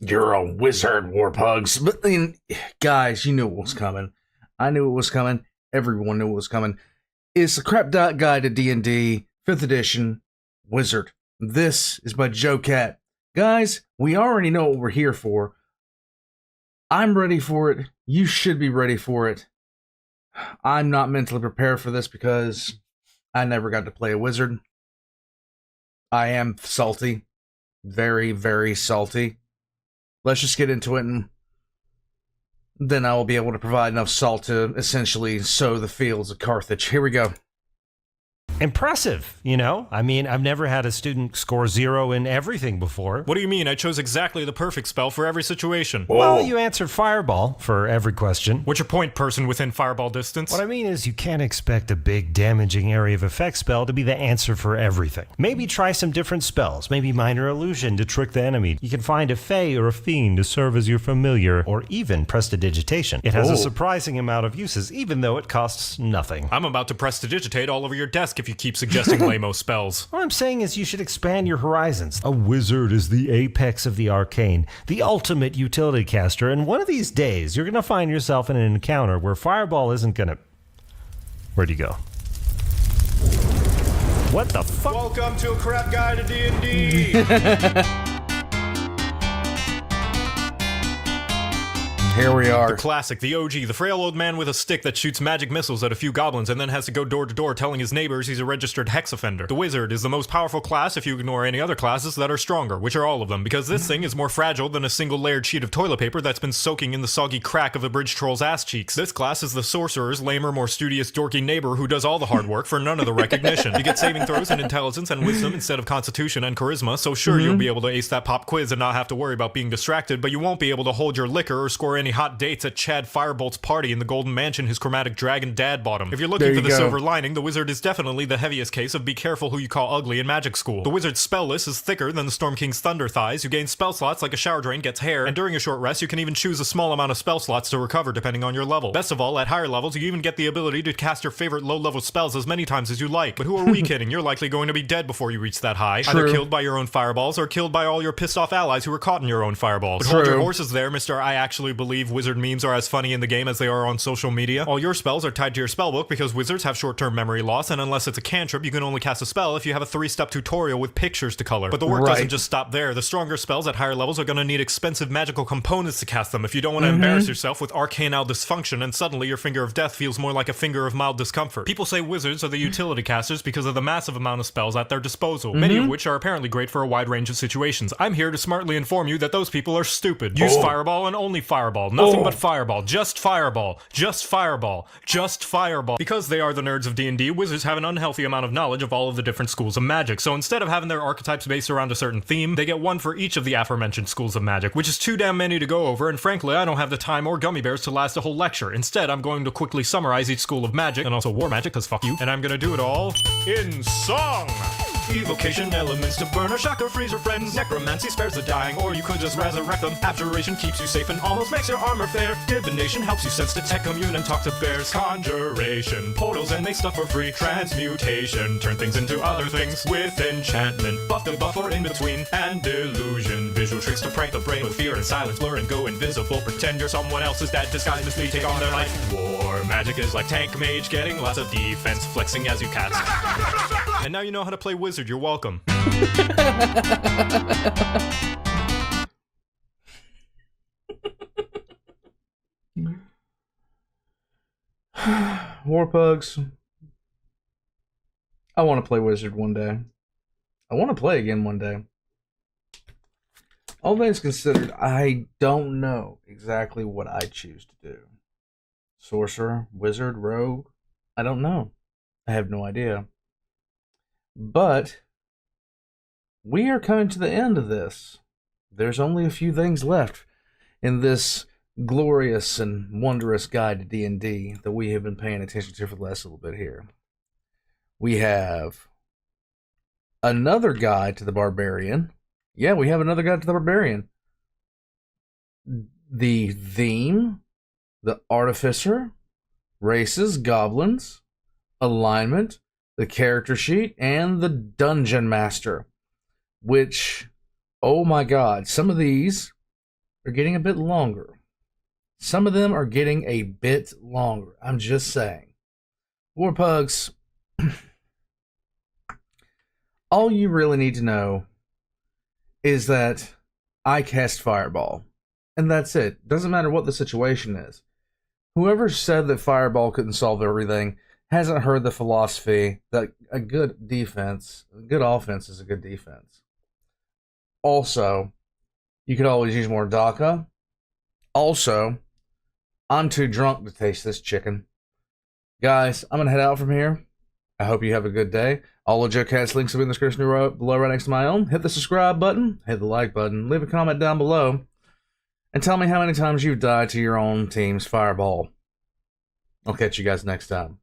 You're a wizard, Warpugs. But then, guys, you knew it was coming. I knew it was coming. Everyone knew it was coming. It's the Crap Dot Guide to D&D, 5th edition, Wizard. This is by JoCat. Guys, we already know what we're here for. I'm ready for it. You should be ready for it. I'm not mentally prepared for this because I never got to play a wizard. I am salty. Very, very salty. Let's just get into it, and then I will be able to provide enough salt to essentially sow the fields of Carthage. Here we go. Impressive, you know? I mean, I've never had a student score 0 in everything before. What do you mean? I chose exactly the perfect spell for every situation. Well, you answered Fireball for every question. What's your point, person within fireball distance? What I mean is you can't expect a big damaging area of effect spell to be the answer for everything. Maybe try some different spells, maybe minor illusion to trick the enemy. You can find a fae or a fiend to serve as your familiar, or even prestidigitation. It has a surprising amount of uses, even though it costs nothing. I'm about to prestidigitate all over your desk if you keep suggesting lame-o spells. What I'm saying is you should expand your horizons. A wizard is the apex of the arcane, the ultimate utility caster, and one of these days you're gonna find yourself in an encounter where Fireball isn't gonna... Where'd you go? What the fuck? Welcome to a crap guide to D&D! Here we are. The classic, the OG, the frail old man with a stick that shoots magic missiles at a few goblins and then has to go door to door telling his neighbors he's a registered hex offender. The wizard is the most powerful class if you ignore any other classes that are stronger, which are all of them, because this thing is more fragile than a single layered sheet of toilet paper that's been soaking in the soggy crack of a bridge troll's ass cheeks. This class is the sorcerer's lamer, more studious, dorky neighbor who does all the hard work for none of the recognition. You get saving throws and intelligence and wisdom instead of constitution and charisma, so sure you'll be able to ace that pop quiz and not have to worry about being distracted, but you won't be able to hold your liquor or score any hot dates at Chad Firebolt's party in the Golden Mansion his chromatic dragon dad bought him. If you're looking for the silver lining, the wizard is definitely the heaviest case of be careful who you call ugly in magic school. The wizard's spell list is thicker than the Storm King's thunder thighs. You gain spell slots like a shower drain gets hair, and during a short rest you can even choose a small amount of spell slots to recover depending on your level. Best of all, at higher levels you even get the ability to cast your favorite low-level spells as many times as you like. But who are we kidding? You're likely going to be dead before you reach that high. True. Either killed by your own fireballs or killed by all your pissed off allies who were caught in your own fireballs. But hold your horses there, Mr. I actually believe wizard memes are as funny in the game as they are on social media. All your spells are tied to your spellbook because wizards have short-term memory loss, and unless it's a cantrip, you can only cast a spell if you have a 3-step tutorial with pictures to color. But the work doesn't just stop there. The stronger spells at higher levels are going to need expensive magical components to cast them if you don't want to embarrass yourself with arcanal dysfunction and suddenly your finger of death feels more like a finger of mild discomfort. People say wizards are the utility casters because of the massive amount of spells at their disposal, many of which are apparently great for a wide range of situations. I'm here to smartly inform you that those people are stupid. Use Fireball and only Fireball. Nothing but Fireball. Just Fireball. Just Fireball. Just Fireball. Because they are the nerds of D&D, wizards have an unhealthy amount of knowledge of all of the different schools of magic, so instead of having their archetypes based around a certain theme, they get one for each of the aforementioned schools of magic, which is too damn many to go over, and frankly, I don't have the time or gummy bears to last a whole lecture. Instead, I'm going to quickly summarize each school of magic, and also war magic, cause fuck you, and I'm gonna do it all in song! Evocation elements to burn or shock or freeze your friends. Necromancy spares the dying, or you could just resurrect them. Abjuration keeps you safe and almost makes your armor fair. Divination helps you sense, detect, commune, and talk to bears. Conjuration, portals and make stuff for free. Transmutation, turn things into other things. With enchantment, buff the buff or in between. And delusion, visual tricks to prank the brain with fear and silence. Blur and go invisible, pretend you're someone else's dad. Disguise mislead, take on their life. War magic is like tank mage, getting lots of defense, flexing as you cast. And now you know how to play wizard. You're welcome. Warpugs. I want to play wizard one day. I want to play again one day. All things considered, I don't know exactly what I choose to do. Sorcerer, wizard, rogue? I don't know. I have no idea. But we are coming to the end of this. There's only a few things left in this glorious and wondrous guide to D&D that we have been paying attention to for the last little bit here. We have another guide to the barbarian. Yeah, we have another guide to the barbarian. The theme, the artificer, races, goblins, alignment, the character sheet, and the dungeon master. Which, oh my god, some of these are getting a bit longer. Some of them are getting a bit longer. I'm just saying. War Pugs, all you really need to know is that I cast Fireball. And that's it. Doesn't matter what the situation is. Whoever said that Fireball couldn't solve everything hasn't heard the philosophy that a good offense is a good defense. Also, you could always use more DACA. Also, I'm too drunk to taste this chicken. Guys, I'm going to head out from here. I hope you have a good day. All of JoCat's links will be in the description below right next to my own. Hit the subscribe button, hit the like button, leave a comment down below, and tell me how many times you've died to your own team's Fireball. I'll catch you guys next time.